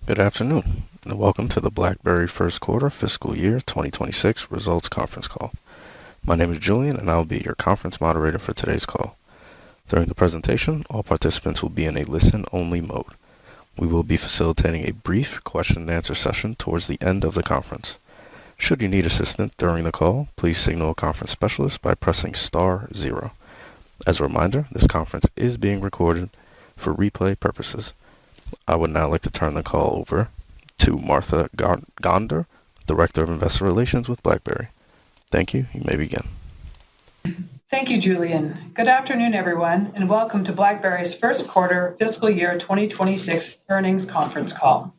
Good afternoon, and welcome to the BlackBerry First Quarter Fiscal Year 2026 Results Conference Call. My name is Julian, and I will be your conference moderator for today's call. During the presentation, all participants will be in a listen-only mode. We will be facilitating a brief question-and-answer session towards the end of the conference. Should you need assistance during the call, please signal a conference specialist by pressing star 0. As a reminder, this conference is being recorded for replay purposes. I would now like to turn the call over to Martha Gonder, Director of Investor Relations with BlackBerry. Thank you. You may begin. Thank you, Julian. Good afternoon, everyone, and welcome to BlackBerry's First Quarter Fiscal Year 2026 Earnings Conference Call.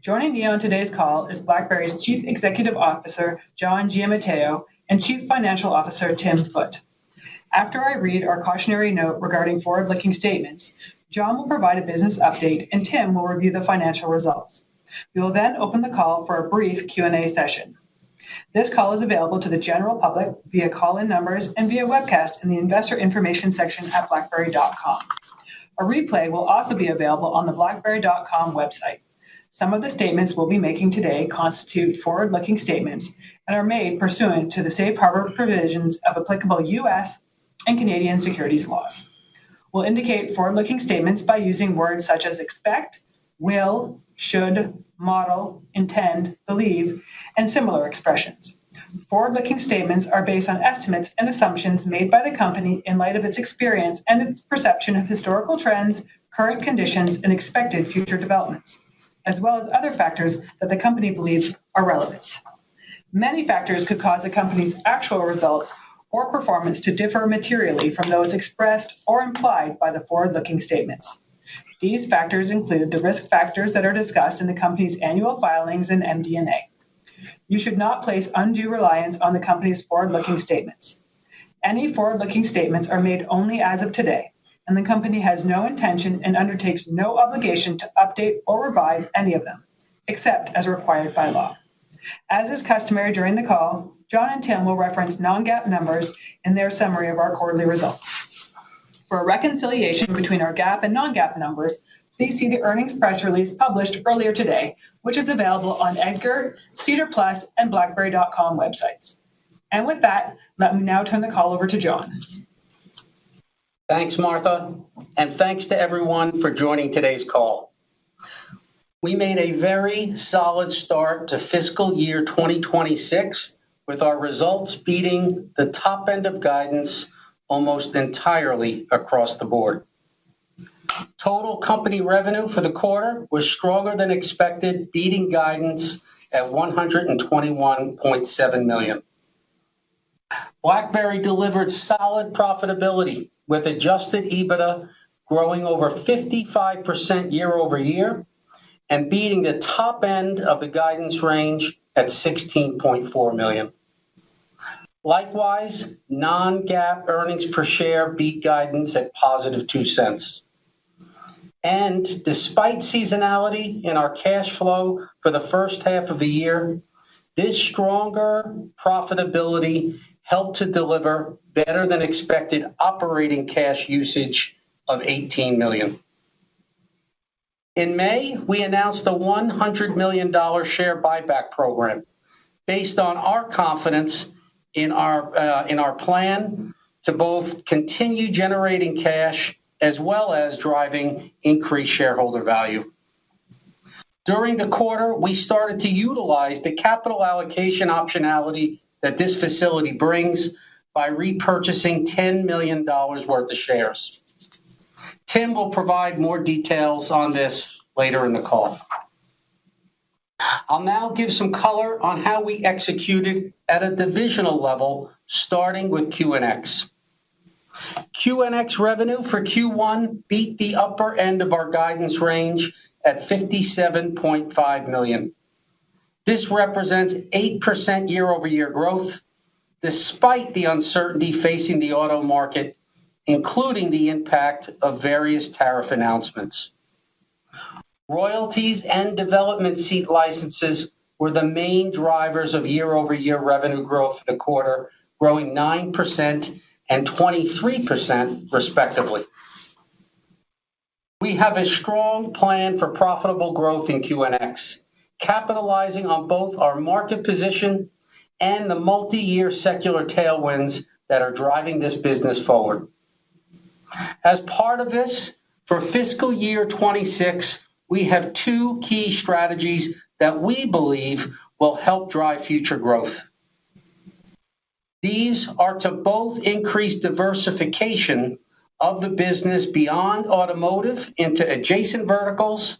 Joining me on today's call is BlackBerry's Chief Executive Officer, John Giamatteo, and Chief Financial Officer, Tim Foote. After I read our cautionary note regarding forward-looking statements, John will provide a business update, and Tim will review the financial results. We will then open the call for a brief Q&A session. This call is available to the general public via call-in numbers and via webcast in the investor information section at BlackBerry.com. A replay will also be available on the BlackBerry.com website. Some of the statements we'll be making today constitute forward-looking statements and are made pursuant to the safe harbor provisions of applicable U.S. and Canadian securities laws. We'll indicate forward-looking statements by using words such as expect, will, should, model, intend, believe, and similar expressions. Forward-looking statements are based on estimates and assumptions made by the company in light of its experience and its perception of historical trends, current conditions, and expected future developments, as well as other factors that the company believes are relevant. Many factors could cause the company's actual results or performance to differ materially from those expressed or implied by the forward-looking statements. These factors include the risk factors that are discussed in the company's annual filings and MD&A. You should not place undue reliance on the company's forward-looking statements. Any forward-looking statements are made only as of today, and the company has no intention and undertakes no obligation to update or revise any of them, except as required by law. As is customary during the call, John and Tim will reference non-GAAP numbers in their summary of our quarterly results. For a reconciliation between our GAAP and non-GAAP numbers, please see the earnings press release published earlier today, which is available on EDGAR, SEDAR+, and BlackBerry.com websites. And with that, let me now turn the call over to John. Thanks, Martha, and thanks to everyone for joining today's call. We made a very solid start to fiscal year 2026 with our results beating the top end of guidance almost entirely across the board. Total company revenue for the quarter was stronger than expected, beating guidance at $121.7 million. BlackBerry delivered solid profitability with adjusted EBITDA growing over 55% year over year and beating the top end of the guidance range at $16.4 million. Likewise, non-GAAP earnings per share beat guidance at positive 2 cents. And despite seasonality in our cash flow for the first half of the year, this stronger profitability helped to deliver better than expected operating cash usage of $18 million. In May, we announced a $100 million share buyback program based on our confidence in our plan to both continue generating cash as well as driving increased shareholder value. During the quarter, we started to utilize the capital allocation optionality that this facility brings by repurchasing $10 million worth of shares. Tim will provide more details on this later in the call. I'll now give some color on how we executed at a divisional level, starting with QNX. QNX revenue for Q1 beat the upper end of our guidance range at $57.5 million. This represents 8% year-over-year growth, despite the uncertainty facing the auto market, including the impact of various tariff announcements. Royalties and development seat licenses were the main drivers of year-over-year revenue growth for the quarter, growing 9% and 23% respectively. We We have a strong plan for profitable growth in QNX, capitalizing on both our market position and the multi-year secular tailwinds that are driving this business forward. As part of this, for fiscal year 26, we have two key strategies that we believe will help drive future growth. These are to both increase diversification of the business beyond automotive into adjacent verticals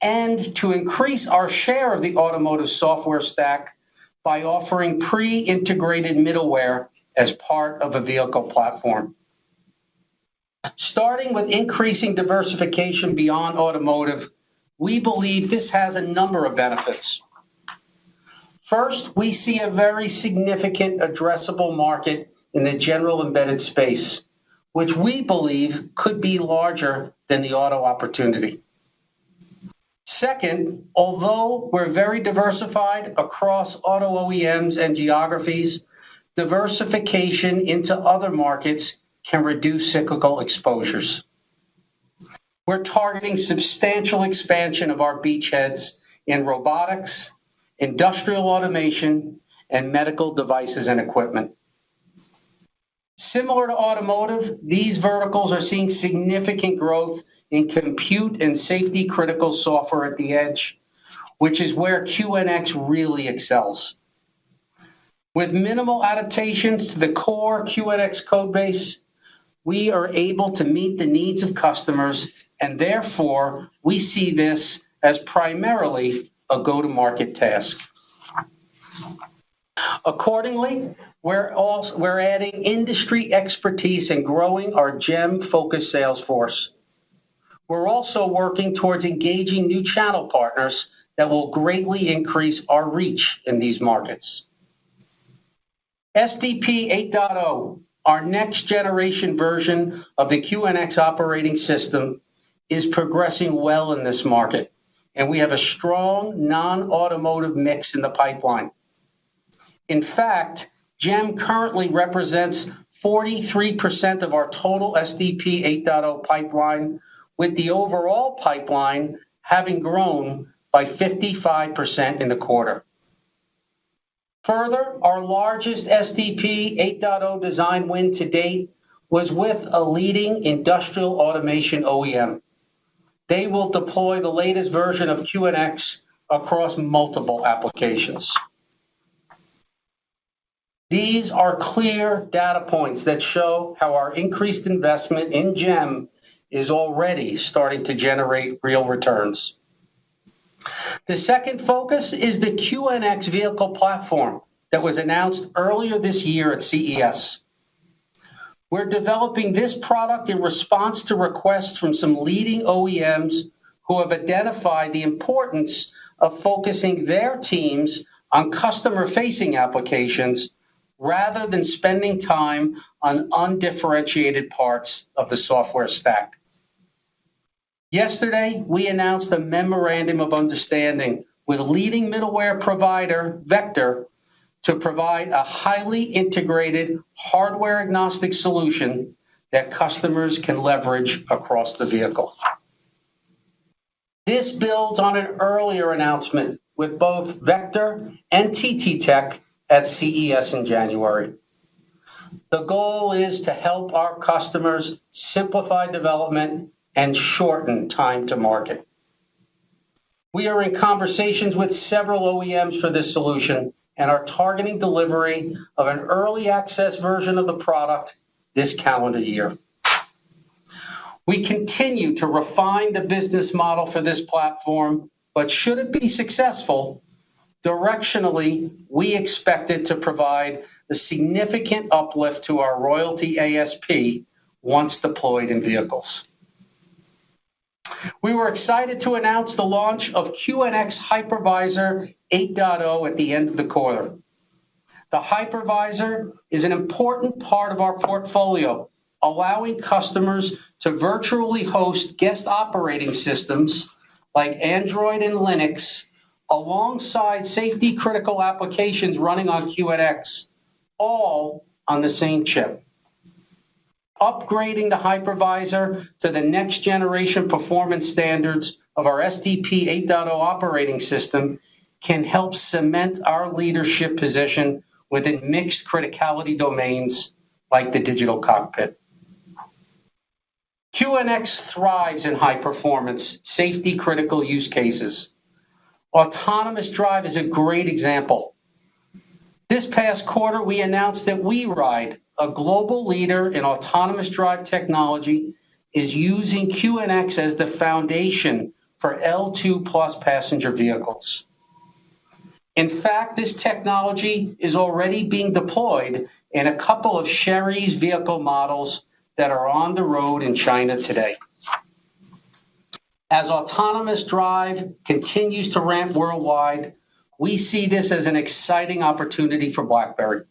and to increase our share of the automotive software stack by offering pre-integrated middleware as part of a vehicle platform. Starting with increasing diversification beyond automotive, we believe this has a number of benefits. First, we see a very significant addressable market in the general embedded space, which we believe could be larger than the auto opportunity. Second, although we're very diversified across auto OEMs and geographies, diversification into other markets can reduce cyclical exposures. We're targeting substantial expansion of our beachheads in robotics, industrial automation, and medical devices and equipment. Similar to automotive, these verticals are seeing significant growth in compute and safety critical software at the edge, which is where QNX really excels. With minimal adaptations to the core QNX codebase, we are able to meet the needs of customers, and therefore we see this as primarily a go-to-market task. Accordingly, we're adding industry expertise and growing our GEM-focused sales force. We're also working towards engaging new channel partners that will greatly increase our reach in these markets. SDP 8.0, our next generation version of the QNX operating system, is progressing well in this market, and we have a strong non-automotive mix in the pipeline. In fact, GEM currently represents 43% of our total SDP 8.0 pipeline, with the overall pipeline having grown by 55% in the quarter. Further, our largest SDP 8.0 design win to date was with a leading industrial automation OEM. They will deploy the latest version of QNX across multiple applications. These are clear data points that show how our increased investment in GEM is already starting to generate real returns. The second focus is the QNX vehicle platform that was announced earlier this year at CES. We're developing this product in response to requests from some leading OEMs who have identified the importance of focusing their teams on customer-facing applications rather than spending time on undifferentiated parts of the software stack. Yesterday, we announced a memorandum of understanding with leading middleware provider Vector to provide a highly integrated hardware-agnostic solution that customers can leverage across the vehicle. This builds on an earlier announcement with both Vector and TT Tech at CES in January. The goal is to help our customers simplify development and shorten time to market. We are in conversations with several OEMs for this solution and are targeting delivery of an early access version of the product this calendar year. We continue to refine the business model for this platform, but should it be successful, directionally, we expect it to provide a significant uplift to our royalty ASP once deployed in vehicles. We were excited to announce the launch of QNX Hypervisor 8.0 at the end of the quarter. The hypervisor is an important part of our portfolio, allowing customers to virtually host guest operating systems like Android and Linux alongside safety critical applications running on QNX, all on the same chip. Upgrading the hypervisor to the next generation performance standards of our SDP 8.0 operating system can help cement our leadership position within mixed criticality domains like the digital cockpit. QNX thrives in high performance, safety critical use cases. Autonomous drive is a great example. This past quarter, we announced that WeRide, a global leader in autonomous drive technology, is using QNX as the foundation for L2 plus passenger vehicles. In fact, this technology is already being deployed in a couple of Chery's vehicle models that are on the road in China today. As autonomous drive continues to ramp worldwide, we see this as an exciting opportunity for BlackBerry.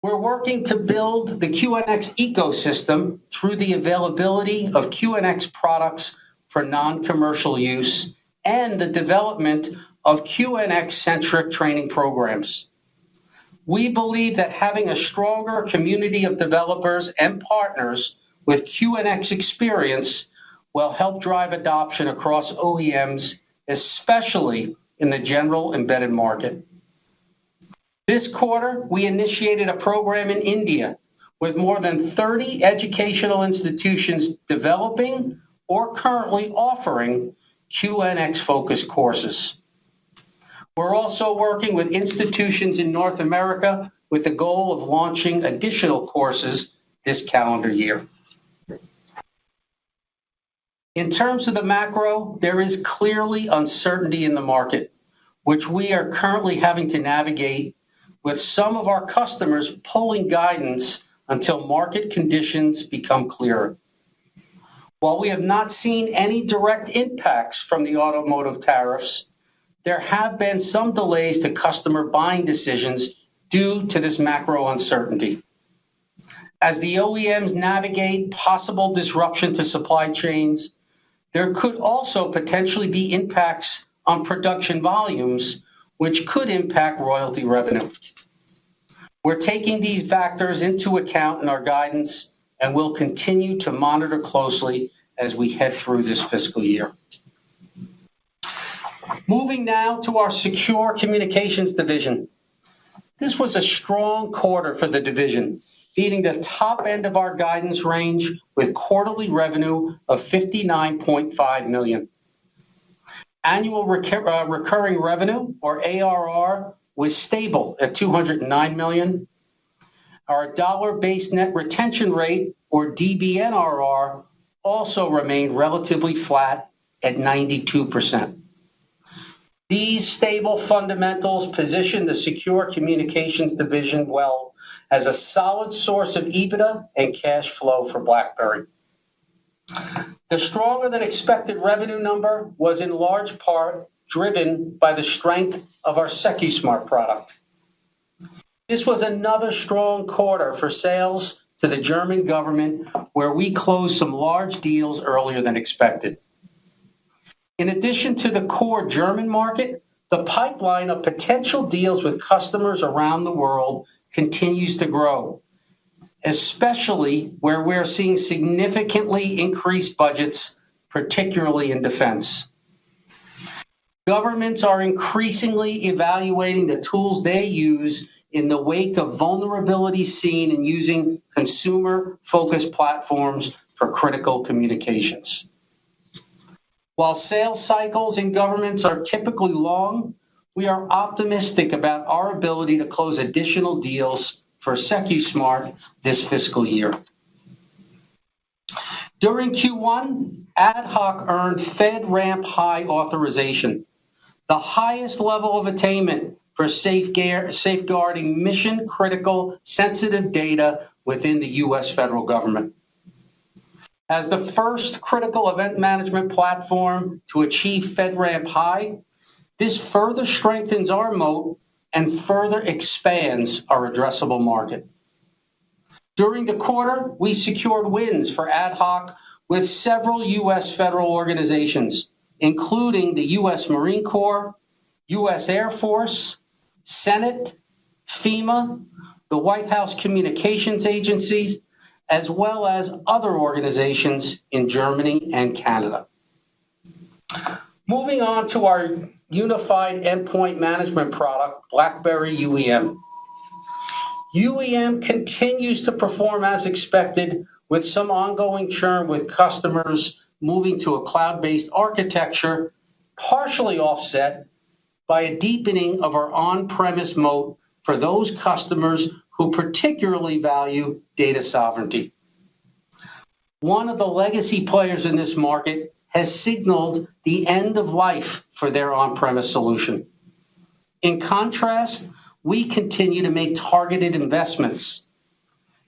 We're working to build the QNX ecosystem through the availability of QNX products for non-commercial use and the development of QNX-centric training programs. We believe that having a stronger community of developers and partners with QNX experience will help drive adoption across OEMs, especially in the general embedded market. This quarter, we initiated a program in India with more than 30 educational institutions developing or currently offering QNX-focused courses. We're also working with institutions in North America with the goal of launching additional courses this calendar year. In terms of the macro, there is clearly uncertainty in the market, which we are currently having to navigate, with some of our customers pulling guidance until market conditions become clearer. While we have not seen any direct impacts from the automotive tariffs, there have been some delays to customer buying decisions due to this macro uncertainty. As the OEMs navigate possible disruption to supply chains, there could also potentially be impacts on production volumes, which could impact royalty revenue. We're taking these factors into account in our guidance and will continue to monitor closely as we head through this fiscal year. Moving now to our Secure Communications division. This was a strong quarter for the division, beating the top end of our guidance range with quarterly revenue of $59.5 million. Annual recurring revenue, or ARR, was stable at $209 million. Our dollar-based net retention rate, or DBNRR, also remained relatively flat at 92%. These stable fundamentals position the Secure Communications division well as a solid source of EBITDA and cash flow for BlackBerry. The stronger than expected revenue number was in large part driven by the strength of our SecuSUITE product. This was another strong quarter for sales to the German government, where we closed some large deals earlier than expected. In addition to the core German market, the pipeline of potential deals with customers around the world continues to grow, especially where we're seeing significantly increased budgets, particularly in defense. Governments are increasingly evaluating the tools they use in the wake of vulnerabilities seen in using consumer-focused platforms for critical communications. While sales cycles in governments are typically long, we are optimistic about our ability to close additional deals for SecuSUITE this fiscal year. During Q1, AtHoc earned FedRAMP High authorization, the highest level of attainment for safeguarding mission-critical sensitive data within the U.S. federal government. As the first critical event management platform to achieve FedRAMP High, this further strengthens our moat and further expands our addressable market. During the quarter, we secured wins for AtHoc with several U.S. federal organizations, including the U.S. Marine Corps, U.S. Air Force, Senate, FEMA, the White House communications agencies, as well as other organizations in Germany and Canada. Moving on to our unified endpoint management product, BlackBerry UEM. UEM continues to perform as expected, with some ongoing churn with customers moving to a cloud-based architecture, partially offset by a deepening of our on-premise moat for those customers who particularly value data sovereignty. One of the legacy players in this market has signaled the end of life for their on-premise solution. In contrast, we continue to make targeted investments.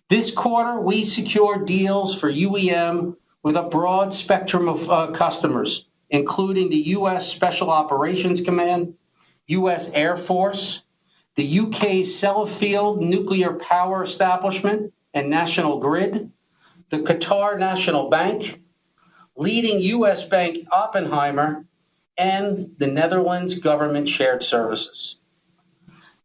This quarter, we secured deals for UEM with a broad spectrum of customers, including the U.S. Special Operations Command, U.S. Air Force, the UK's Sellafield Nuclear Power Establishment and National Grid, the Qatar National Bank, leading U.S. bank Oppenheimer, and the Netherlands Government Shared Services.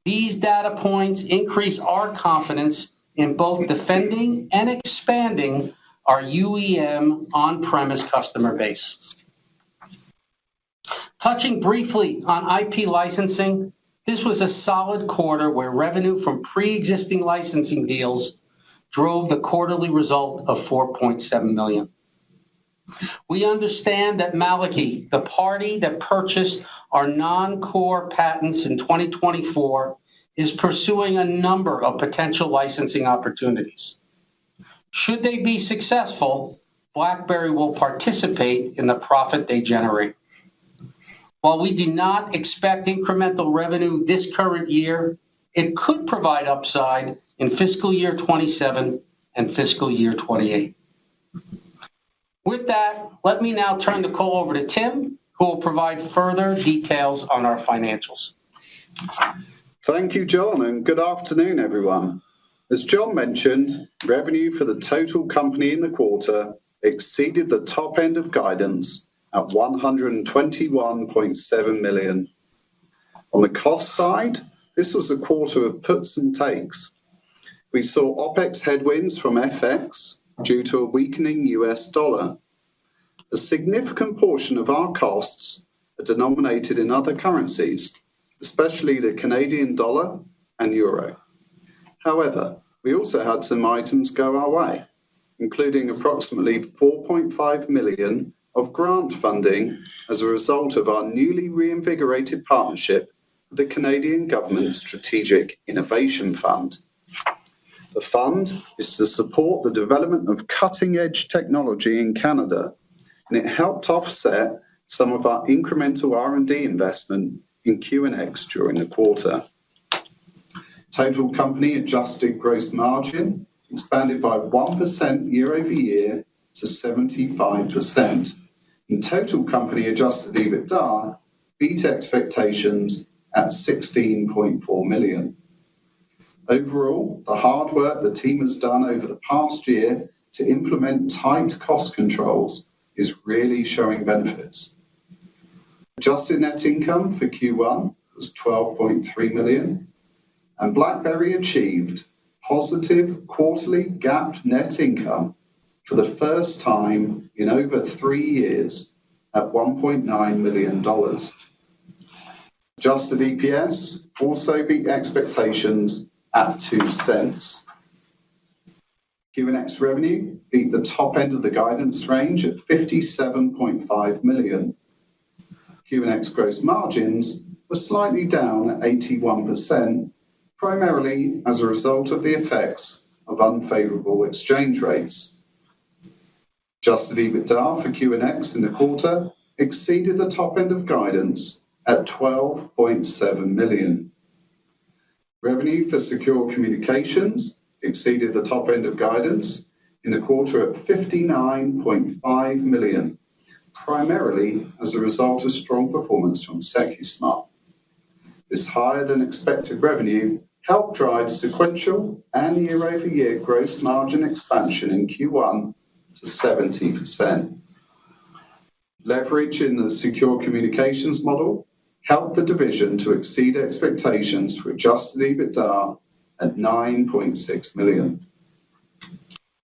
These data points increase our confidence in both defending and expanding our UEM on-premise customer base. Touching briefly on IP licensing, this was a solid quarter where revenue from pre-existing licensing deals drove the quarterly result of $4.7 million. We understand that Malachy, the party that purchased our non-core patents in 2024, is pursuing a number of potential licensing opportunities. Should they be successful, BlackBerry will participate in the profit they generate. While we do not expect incremental revenue this current year, it could provide upside in fiscal year 27 and fiscal year 28. With that, let me now turn the call over to Tim, who will provide further details on our financials. Thank you, John, and good afternoon, everyone. As John mentioned, revenue for the total company in the quarter exceeded the top end of guidance at $121.7 million. On the cost side, this was a quarter of puts and takes. We saw OPEX headwinds from FX due to a weakening US dollar. A significant portion of our costs are denominated in other currencies, especially the Canadian dollar and euro. However, we also had some items go our way, including approximately $4.5 million of grant funding as a result of our newly reinvigorated partnership with the Canadian Government Strategic Innovation Fund. The fund is to support the development of cutting-edge technology in Canada, and it helped offset some of our incremental R&D investment in QNX during the quarter. Total company adjusted gross margin expanded by 1% year over year to 75%. And total company adjusted EBITDA beat expectations at $16.4 million. Overall, the hard work the team has done over the past year to implement tight cost controls is really showing benefits. Adjusted net income for Q1 was $12.3 million, and BlackBerry achieved positive quarterly GAAP net income for the first time in over 3 years at $1.9 million. Adjusted EPS also beat expectations at 2 cents. QNX revenue beat the top end of the guidance range at $57.5 million. QNX gross margins were slightly down at 81%, primarily as a result of the effects of unfavorable exchange rates. Adjusted EBITDA for QNX in the quarter exceeded the top end of guidance at $12.7 million. Revenue for secure communications exceeded the top end of guidance in the quarter at $59.5 million, primarily as a result of strong performance from SecuSUITE. This higher than expected revenue helped drive sequential and year-over-year gross margin expansion in Q1 to 70%. Leverage in the secure communications model helped the division to exceed expectations for adjusted EBITDA at 9.6 million.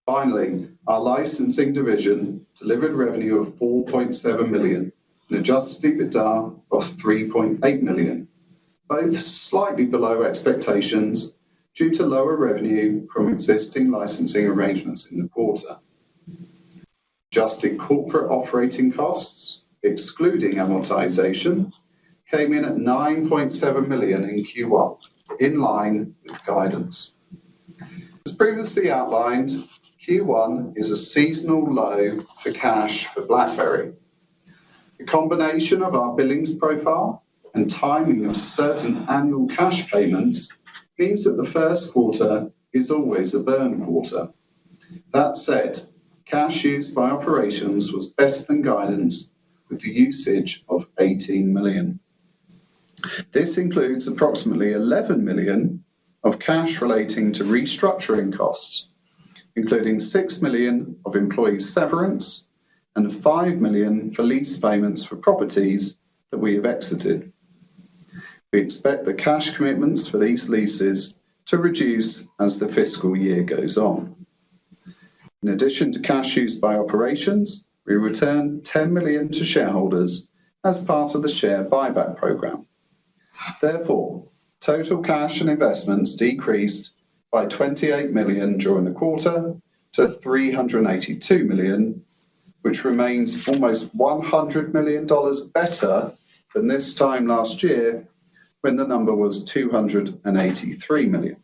Finally, our licensing division delivered revenue of 4.7 million and adjusted EBITDA of 3.8 million, both slightly below expectations due to lower revenue from existing licensing arrangements in the quarter. Adjusted corporate operating costs, excluding amortization, came in at 9.7 million in Q1, in line with guidance. As previously outlined, Q1 is a seasonal low for cash for BlackBerry. The combination of our billings profile and timing of certain annual cash payments means that the first quarter is always a burn quarter. That said, cash used by operations was better than guidance with the usage of 18 million. This includes approximately 11 million of cash relating to restructuring costs, including 6 million of employee severance and 5 million for lease payments for properties that we have exited. We expect the cash commitments for these leases to reduce as the fiscal year goes on. In addition to cash used by operations, we returned 10 million to shareholders as part of the share buyback program. Therefore, total cash and investments decreased by 28 million during the quarter to 382 million, which remains almost $100 million better than this time last year when the number was 283 million.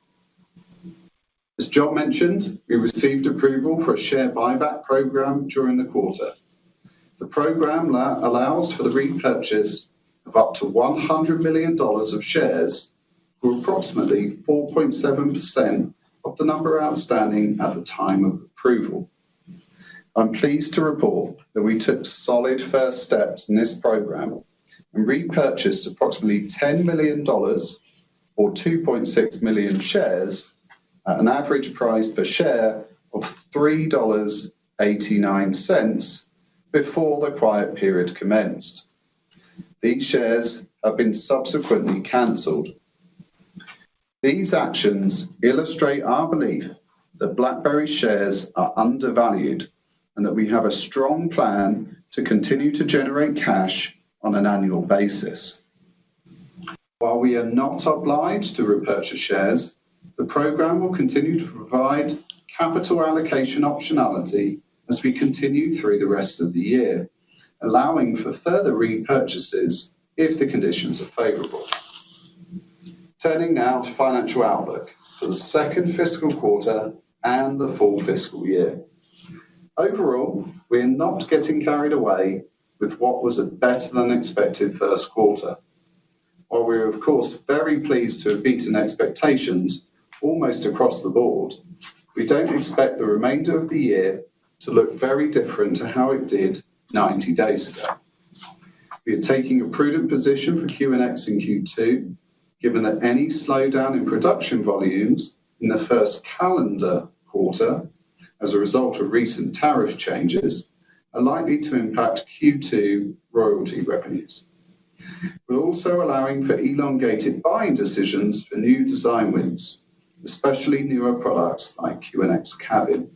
As John mentioned, we received approval for a share buyback program during the quarter. The program allows for the repurchase of up to $100 million of shares, or approximately 4.7% of the number outstanding at the time of approval. I'm pleased to report that we took solid first steps in this program and repurchased approximately $10 million or 2.6 million shares at an average price per share of $3.89 before the quiet period commenced. These shares have been subsequently cancelled. These actions illustrate our belief that BlackBerry shares are undervalued and that we have a strong plan to continue to generate cash on an annual basis. While we are not obliged to repurchase shares, the program will continue to provide capital allocation optionality as we continue through the rest of the year, allowing for further repurchases if the conditions are favourable. Turning now to financial outlook for the second fiscal quarter and the full fiscal year. Overall, we are not getting carried away with what was a better than expected first quarter. While we are of course very pleased to have beaten expectations almost across the board, we don't expect the remainder of the year to look very different to how it did 90 days ago. We are taking a prudent position for QNX in Q2, given that any slowdown in production volumes in the first calendar quarter as a result of recent tariff changes are likely to impact Q2 royalty revenues. We're also allowing for elongated buying decisions for new design wins, especially newer products like QNX Cabin.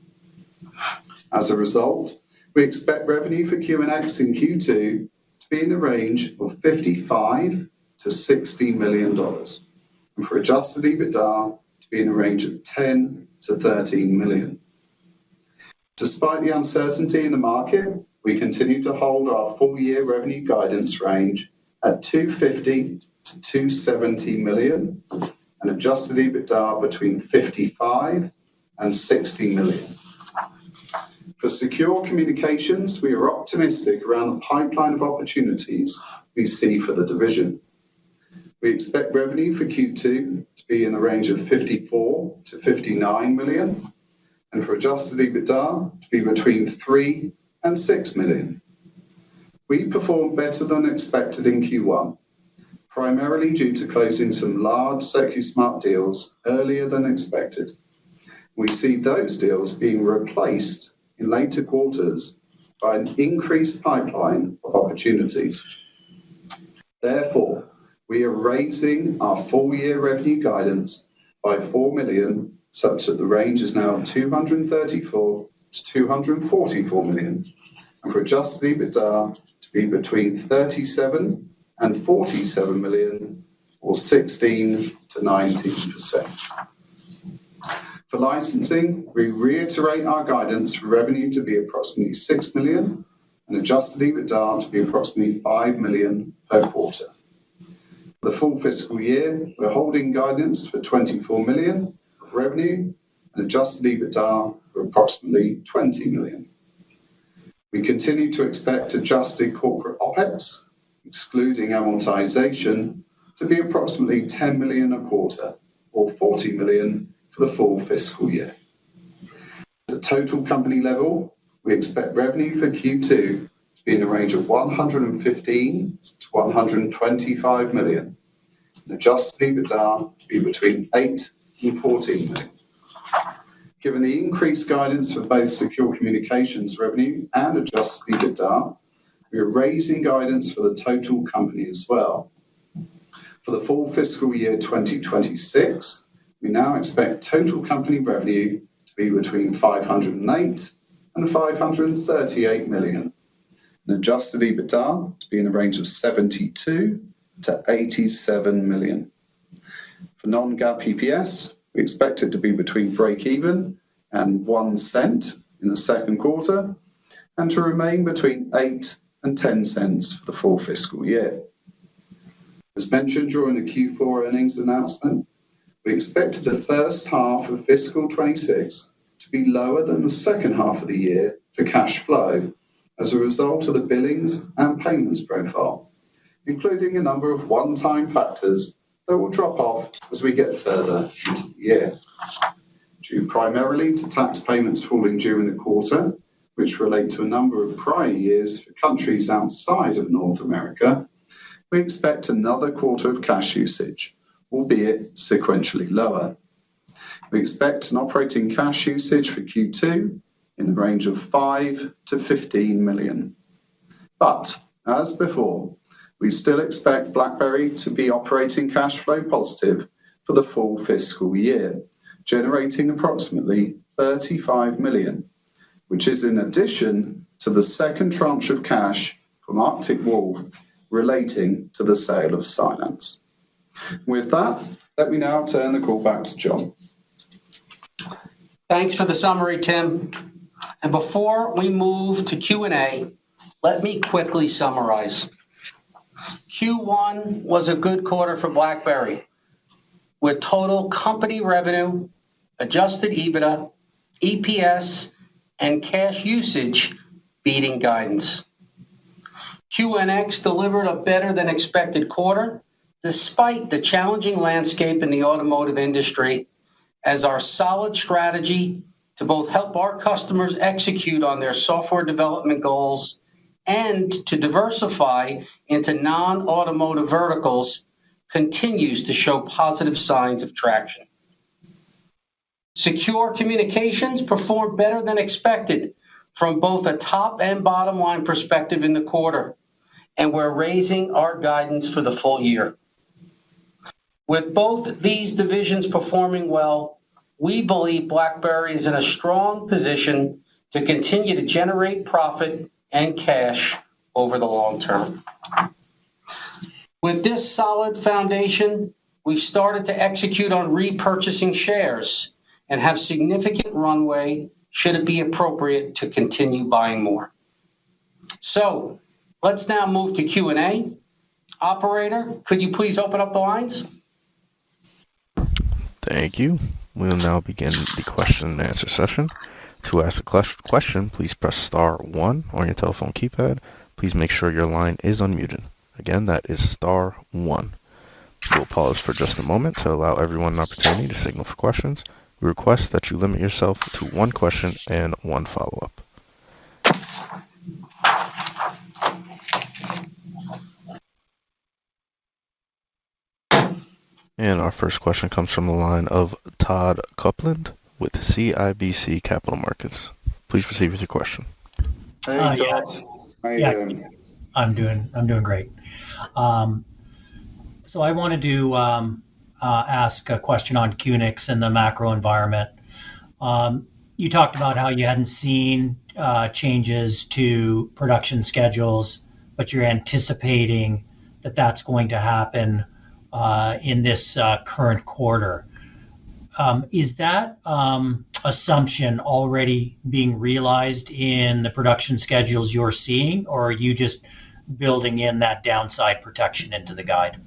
As a result, we expect revenue for QNX in Q2 to be in the range of $55 to $60 million, and for adjusted EBITDA to be in the range of 10 to 13 million. Despite the uncertainty in the market, we continue to hold our full-year revenue guidance range at 250 to 270 million and adjusted EBITDA between 55 and 60 million. For secure communications, we are optimistic around the pipeline of opportunities we see for the division. We expect revenue for Q2 to be in the range of 54 to 59 million, and for adjusted EBITDA to be between 3 and 6 million. We performed better than expected in Q1, primarily due to closing some large SecuSUITE deals earlier than expected. We see those deals being replaced in later quarters by an increased pipeline of opportunities. Therefore, we are raising our full-year revenue guidance by 4 million, such that the range is now 234 to 244 million, and for adjusted EBITDA to be between 37 and 47 million, or 16 to 19%. For licensing, we reiterate our guidance for revenue to be approximately 6 million and adjusted EBITDA to be approximately 5 million per quarter. For the full fiscal year, we're holding guidance for 24 million of revenue and adjusted EBITDA for approximately 20 million. We continue to expect adjusted corporate OPEX, excluding amortization, to be approximately 10 million a quarter, or 40 million for the full fiscal year. At the total company level, we expect revenue for Q2 to be in the range of 115 to 125 million, and adjusted EBITDA to be between 8 and 14 million. Given the increased guidance for both secure communications revenue and adjusted EBITDA, we are raising guidance for the total company as well. For the full fiscal year 2026, we now expect total company revenue to be between 508 and 538 million, and adjusted EBITDA to be in the range of 72 to 87 million. For non-GAAP EPS, we expect it to be between break-even and 1 cent in the second quarter, and to remain between 8 and 10 cents for the full fiscal year. As mentioned during the Q4 earnings announcement, we expected the first half of fiscal 26 to be lower than the second half of the year for cash flow as a result of the billings and payments profile, including a number of one-time factors that will drop off as we get further into the year. Due primarily to tax payments falling during the quarter, which relate to a number of prior years for countries outside of North America, we expect another quarter of cash usage, albeit sequentially lower. We expect an operating cash usage for Q2 in the range of 5 to 15 million. But, as before, we still expect BlackBerry to be operating cash flow positive for the full fiscal year, generating approximately 35 million, which is in addition to the second tranche of cash from Arctic Wolf relating to the sale of Cylance. With that, let me now turn the call back to John. Thanks for the summary, Tim. And before we move to Q&A, let me quickly summarize. Q1 was a good quarter for BlackBerry, with total company revenue, adjusted EBITDA, EPS, and cash usage beating guidance. QNX delivered a better-than-expected quarter, despite the challenging landscape in the automotive industry, as our solid strategy to both help our customers execute on their software development goals and to diversify into non-automotive verticals continues to show positive signs of traction. Secure communications performed better than expected from both a top and bottom line perspective in the quarter, and we're raising our guidance for the full year. With both these divisions performing well, we believe BlackBerry is in a strong position to continue to generate profit and cash over the long term. With this solid foundation, we've started to execute on repurchasing shares and have significant runway should it be appropriate to continue buying more. So let's now move to Q&A. Operator, could you please open up the lines? Thank you. We'll now begin the question and answer session. To ask a question, please press star 1 on your telephone keypad. Please make sure your line is unmuted. Again, that is star 1. We'll pause for just a moment to allow everyone an opportunity to signal for questions. We request that you limit yourself to one question and one follow-up. And our first question comes from the line of Todd Coupland with CIBC Capital Markets. Please proceed with your question. Hey, Todd. Yeah. How you doing? I'm doing great. So I wanted to ask a question on QNX and the macro environment. You talked about how you hadn't seen changes to production schedules, but you're anticipating that that's going to happen in this current quarter. Is that assumption already being realized in the production schedules you're seeing, or are you just building in that downside protection into the guide?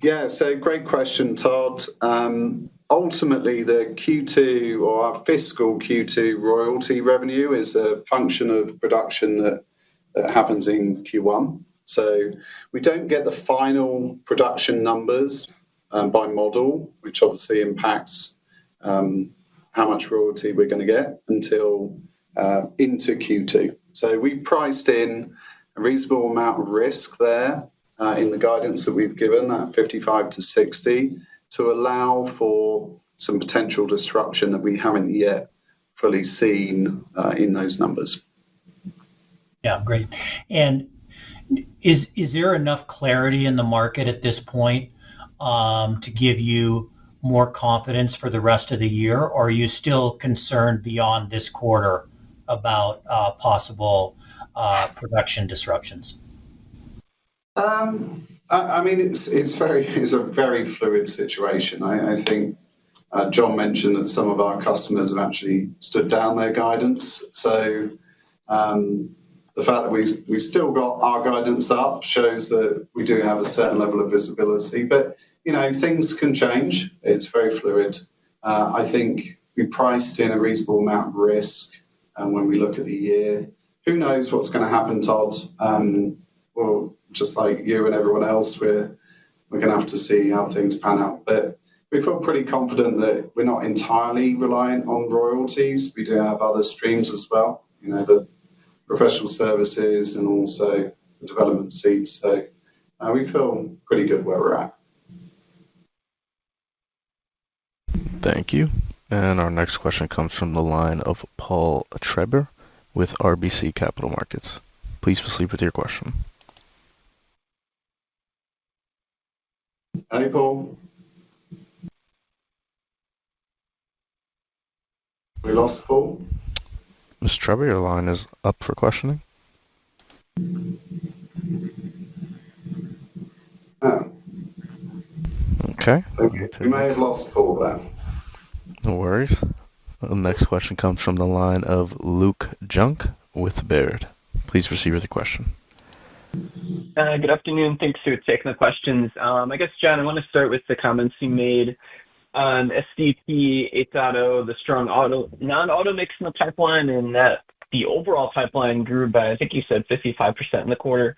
Yeah, so great question, Todd. Ultimately, the Q2 or our fiscal Q2 royalty revenue is a function of production that happens in Q1. So we don't get the final production numbers by model, which obviously impacts how much royalty we're going to get until into Q2. So we priced in a reasonable amount of risk there in the guidance that we've given, at 55 to 60, to allow for some potential disruption that we haven't yet fully seen in those numbers. Yeah, great. And is there enough clarity in the market at this point to give you more confidence for the rest of the year, or are you still concerned beyond this quarter about possible production disruptions? I mean, it's a very fluid situation. I think John mentioned that some of our customers have actually stood down their guidance. So the fact that we still got our guidance up shows that we do have a certain level of visibility. But, things can change. It's very fluid. I think we priced in a reasonable amount of risk when we look at the year. Who knows what's going to happen, Todd? Well, just like you and everyone else, we're going to have to see how things pan out. But we feel pretty confident that we're not entirely reliant on royalties. We do have other streams as well, the professional services and also the development seats. So we feel pretty good where we're at. Thank you. And our next question comes from the line of Paul Treber with RBC Capital Markets. Please proceed with your question. Hey, Paul. We lost Paul. Ms. Treber, your line is up for questioning. Oh. Okay. We may have lost Paul there. No worries. The next question comes from the line of Luke Junk with Baird. Please proceed with your question. Good afternoon. Thanks for taking the questions. I guess, John, I want to start with the comments you made on SDP 8.0, the strong non-auto mix in the pipeline, and that the overall pipeline grew by, I think you said 55% in the quarter.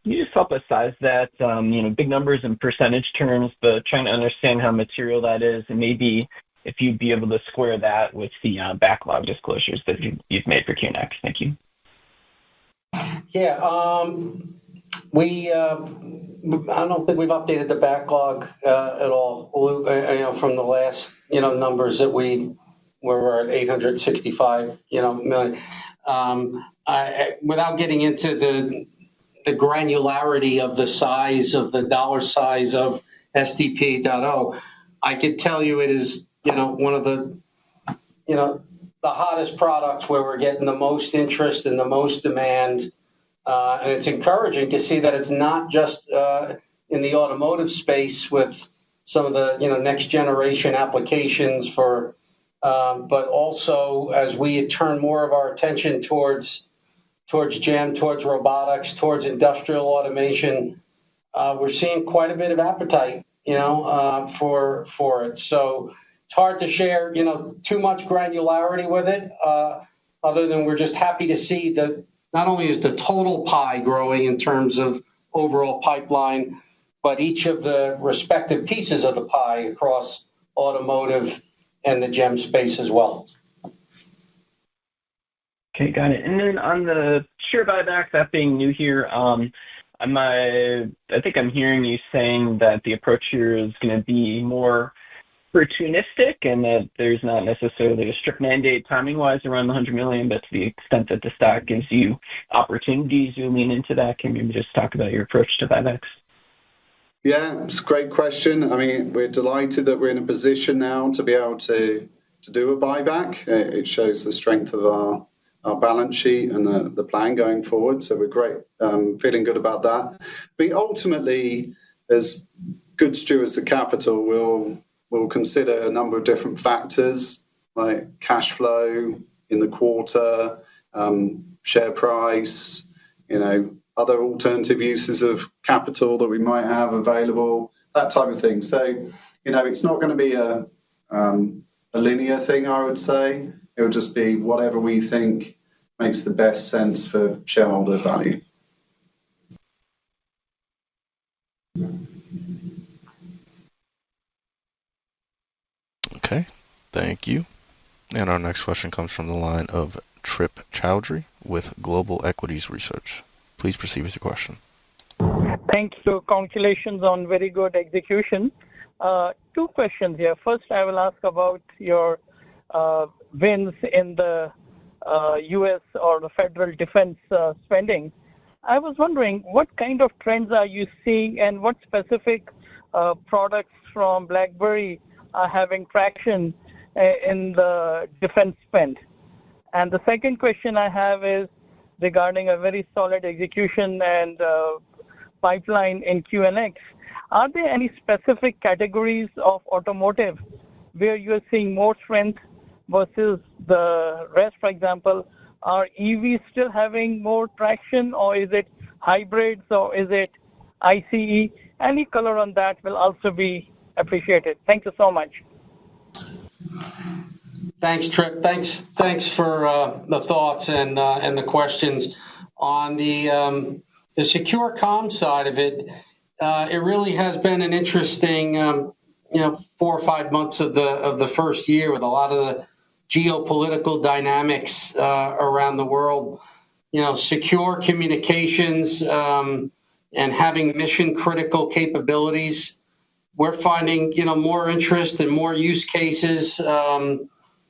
Can you just help us size that? Big numbers in percentage terms, but trying to understand how material that is, and maybe if you'd be able to square that with the backlog disclosures that you've made for QNX. Thank you. Yeah, I don't think we've updated the backlog at all, Luke, from the last, numbers that where we're at 865, million. Without getting into the granularity of the size of the dollar size of SDP 8.0, I could tell you it is, one of the hottest products where we're getting the most interest and the most demand. And it's encouraging to see that it's not just in the automotive space with some of the next generation applications but also as we turn more of our attention towards GEM, towards robotics, towards industrial automation, we're seeing quite a bit of appetite, for it. So it's hard to share, too much granularity with it, other than we're just happy to see that not only is the total pie growing in terms of overall pipeline, but each of the respective pieces of the pie across automotive and the GEM space as well. Okay, got it. And then on the share buyback, that being new here, I think I'm hearing you saying that the approach here is going to be more opportunistic and that there's not necessarily a strict mandate timing-wise around the $100 million, but to the extent that the stock gives you opportunities, you lean into that. Can you just talk about your approach to buybacks? Yeah, it's a great question. I mean, we're delighted that we're in a position now to be able to do a buyback. It shows the strength of our balance sheet and the plan going forward. So we're great, feeling good about that. I mean, ultimately, as good stewards of capital, we'll consider a number of different factors like cash flow in the quarter, share price, other alternative uses of capital that we might have available, that type of thing. So, it's not going to be a linear thing, I would say. It will just be whatever we think makes the best sense for shareholder value. Okay, thank you. And our next question comes from the line of Trip Chowdhury with Global Equities Research. Please proceed with your question. Thank you. Congratulations on very good execution. Two questions here. First, I will ask about your wins in the U.S. or the federal defense spending. I was wondering what kind of trends are you seeing and what specific products from BlackBerry are having traction in the defense spend? And the second question I have is regarding a very solid execution and pipeline in QNX. Are there any specific categories of automotive where you're seeing more strength versus the rest? For example, are EVs still having more traction, or is it hybrids, or is it ICE? Any color on that will also be appreciated. Thank you so much. Thanks, Trip. Thanks for the thoughts and the questions. On the secure comm side of it, it really has been an interesting 4 or 5 months of the first year with a lot of the geopolitical dynamics around the world. Secure communications and having mission critical capabilities. We're finding more interest and more use cases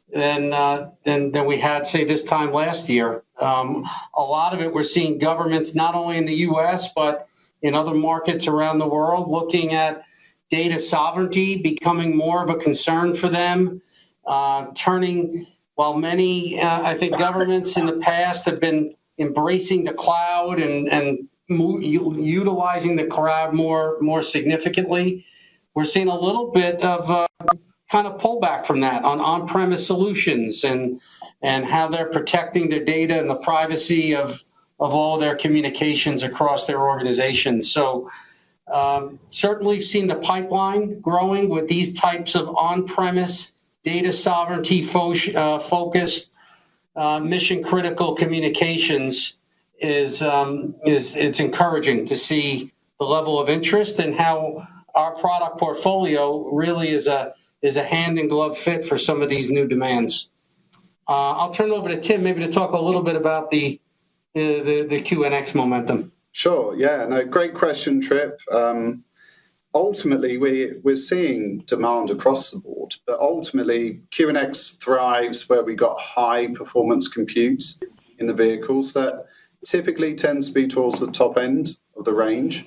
than we had, say, this time last year. A lot of it we're seeing governments not only in the U.S. but in other markets around the world looking at data sovereignty becoming more of a concern for them. While many, I think, governments in the past have been embracing the cloud and utilizing the cloud more significantly, we're seeing a little bit of kind of pullback from that on-premise solutions and how they're protecting their data and the privacy of all their communications across their organizations. So certainly seen the pipeline growing with these types of on-premise data sovereignty focused mission critical communications is it's encouraging to see the level of interest and how our product portfolio really is a hand in glove fit for some of these new demands. I'll turn it over to Tim maybe to talk a little bit about the QNX momentum. Sure. Yeah. No. Great question, Trip. Ultimately, we're seeing demand across the board, but ultimately QNX thrives where we got high performance compute in the vehicles. That typically tends to be towards the top end of the range,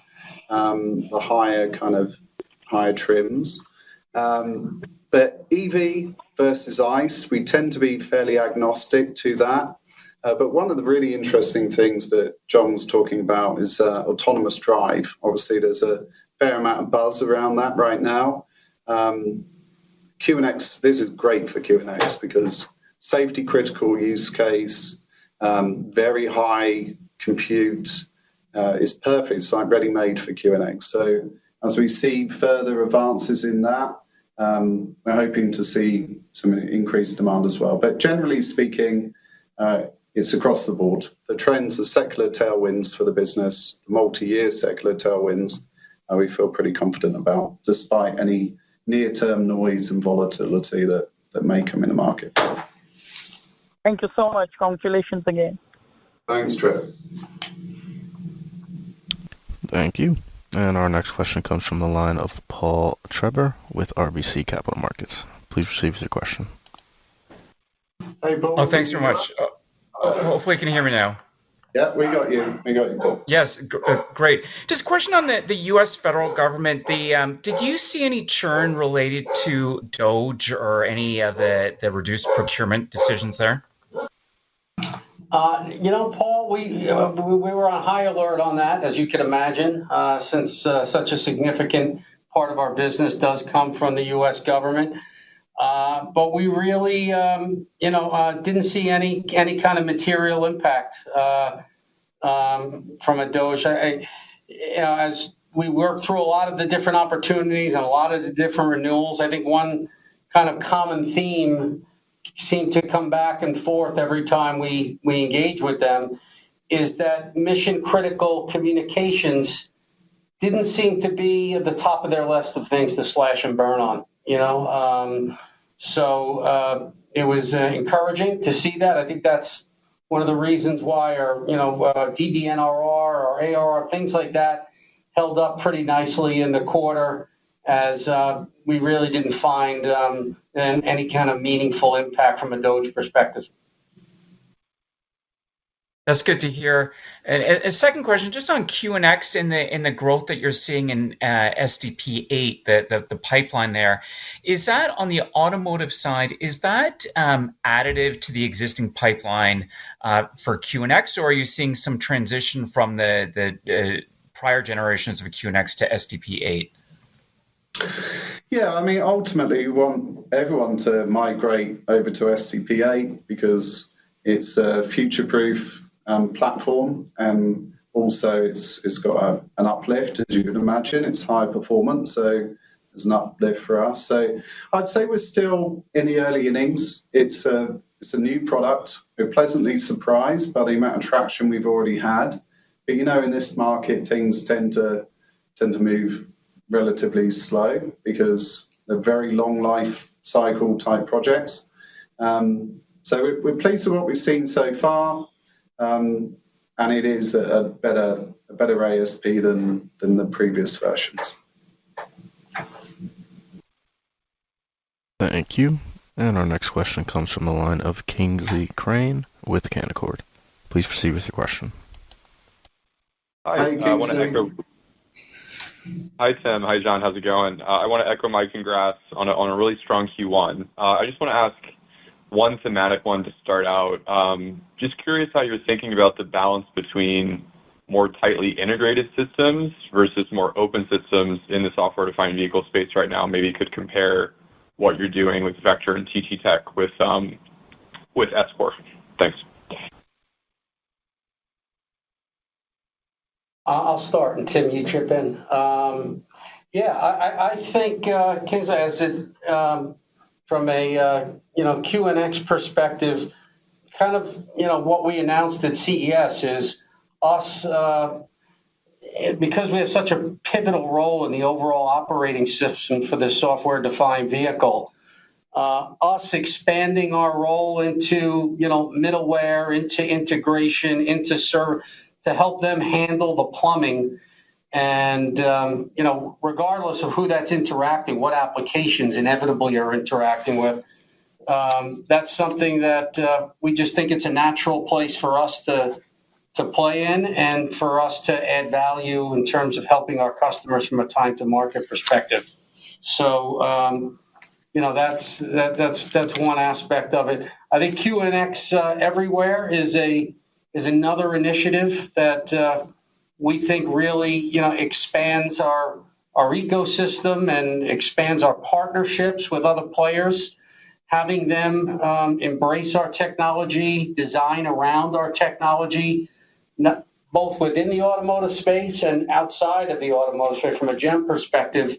the higher trims. But EV versus ICE, we tend to be fairly agnostic to that. But one of the really interesting things that John was talking about is autonomous drive. Obviously, there's a fair amount of buzz around that right now. QNX, this is great for QNX because safety critical use case, very high compute is perfect. It's like ready-made for QNX. So as we see further advances in that, we're hoping to see some increased demand as well. But generally speaking, it's across the board. The trends, the secular tailwinds for the business, the multi-year secular tailwinds, we feel pretty confident about, despite any near-term noise and volatility that may come in the market. Thank you so much. Congratulations again. Thanks, Trip. Thank you. And our next question comes from the line of Paul Treiber with RBC Capital Markets. Please proceed with your question. Hey, Paul. Oh, thanks very much. Hopefully you can hear me now. Yeah, we got you. We got you, Paul. Yes, great. Just a question on the U.S. federal government. Did you see any churn related to Doge or any of the reduced procurement decisions there? Paul, we were on high alert on that, as you can imagine, since such a significant part of our business does come from the U.S. government. But we really, didn't see any kind of material impact from a Doge. As we work through a lot of the different opportunities and a lot of the different renewals, I think one kind of common theme seemed to come back and forth every time we engage with them is that mission critical communications didn't seem to be at the top of their list of things to slash and burn on, So it was encouraging to see that. I think that's one of the reasons why our, DBNRR or ARR, things like that held up pretty nicely in the quarter as we really didn't find any kind of meaningful impact from a Doge perspective. That's good to hear. And a second question, just on QNX in the growth that you're seeing in SDP 8, the pipeline there, is that on the automotive side? Is that additive to the existing pipeline for QNX, or are you seeing some transition from the prior generations of QNX to SDP 8? Yeah, I mean, ultimately, we want everyone to migrate over to SDP 8 because it's a future-proof platform, and also it's got an uplift, as you can imagine. It's high performance, so there's an uplift for us. So I'd say we're still in the early innings. It's a new product. We're pleasantly surprised by the amount of traction we've already had. But in this market, things tend to move relatively slow because they're very long life cycle type projects. So we're pleased with what we've seen so far. And it is a better ASP than the previous versions. Thank you. And our next question comes from the line of Kingsley Crane with Canaccord. Please proceed with your question. Hi, I want to echo. Hi, Tim. Hi, John. How's it going? I want to echo my congrats on a really strong Q1. I just want to ask one thematic one to start out. Just curious how you're thinking about the balance between more tightly integrated systems versus more open systems in the software-defined vehicle space right now. Maybe you could compare what you're doing with Vector and TT Tech with S-Core. Thanks. I'll start, and Tim, you chip in. I think, Kingsley, as it from a QNX perspective, kind of what we announced at CES is us because we have such a pivotal role in the overall operating system for the software-defined vehicle. Us expanding our role into middleware, into integration, into to help them handle the plumbing. And, regardless of who that's interacting, what applications inevitably are interacting with, that's something that we just think it's a natural place for us to play in and for us to add value in terms of helping our customers from a time to market perspective. So, that's one aspect of it. I think QNX Everywhere is another initiative that we think really, expands our ecosystem and expands our partnerships with other players, having them embrace our technology, design around our technology, both within the automotive space and outside of the automotive space. From a GEM perspective,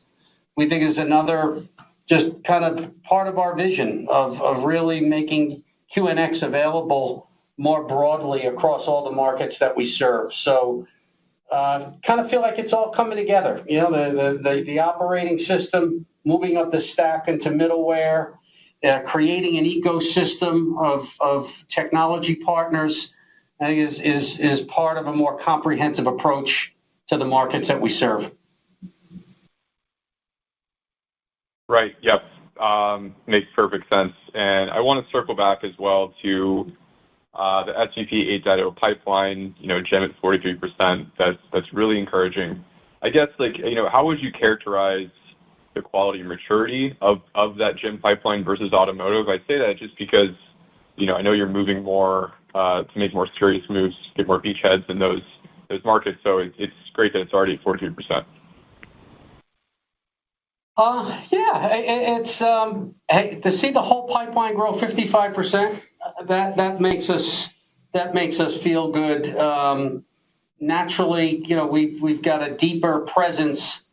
we think is another just kind of part of our vision of really making QNX available more broadly across all the markets that we serve. So kind of feel like it's all coming together. The operating system moving up the stack into middleware, creating an ecosystem of technology partners, I think is part of a more comprehensive approach to the markets that we serve. Right. Yep. Makes perfect sense. And I want to circle back as well to The SDP 8.0 pipeline, GEM at 43%, that's really encouraging. I guess, how would you characterize the quality and maturity of that GEM pipeline versus automotive? I say that just because, I know you're moving more to make more serious moves, get more beachheads in those markets. So it's great that it's already at 43%. It's to see the whole pipeline grow 55%. That makes us feel good. Naturally, we've got a deeper presence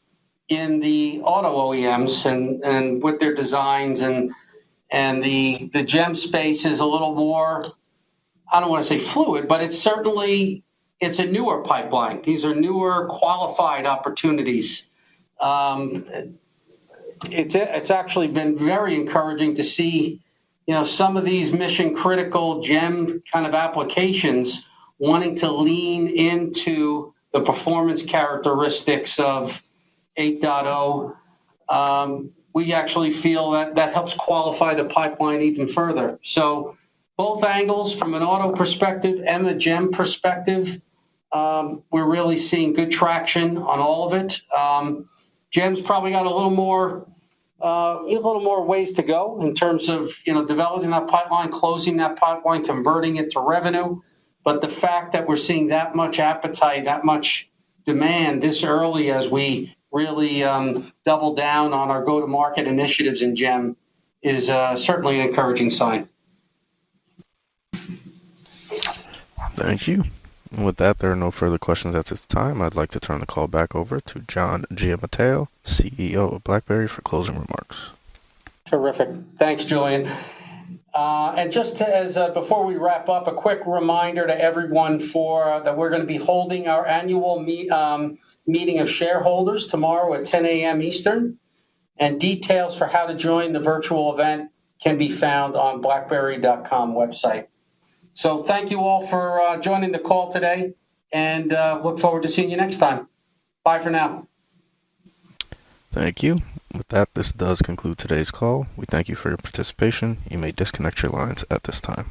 in the auto OEMs and with their designs and the GEM space is a little more, I don't want to say fluid, but it's a newer pipeline. These are newer qualified opportunities. It's actually been very encouraging to see, some of these mission critical GEM kind of applications wanting to lean into the performance characteristics of 8.0. We actually feel that helps qualify the pipeline even further. So both angles, from an auto perspective and the GEM perspective, we're really seeing good traction on all of it. GEM's probably got a little more ways to go in terms of developing that pipeline, closing that pipeline, converting it to revenue. But the fact that we're seeing that much appetite, that much demand this early as we really double down on our go-to-market initiatives in GEM is certainly an encouraging sign. Thank you. And with that, there are no further questions at this time. I'd like to turn the call back over to John Giamatteo, CEO of BlackBerry, for closing remarks. Terrific. Thanks, Julian. And just before we wrap up, a quick reminder to everyone that we're going to be holding our annual meeting of shareholders tomorrow at 10 a.m. Eastern, and details for how to join the virtual event can be found on BlackBerry.com website. So thank you all for joining the call today, and look forward to seeing you next time. Bye for now. Thank you. With that, this does conclude today's call. We thank you for your participation. You may disconnect your lines at this time.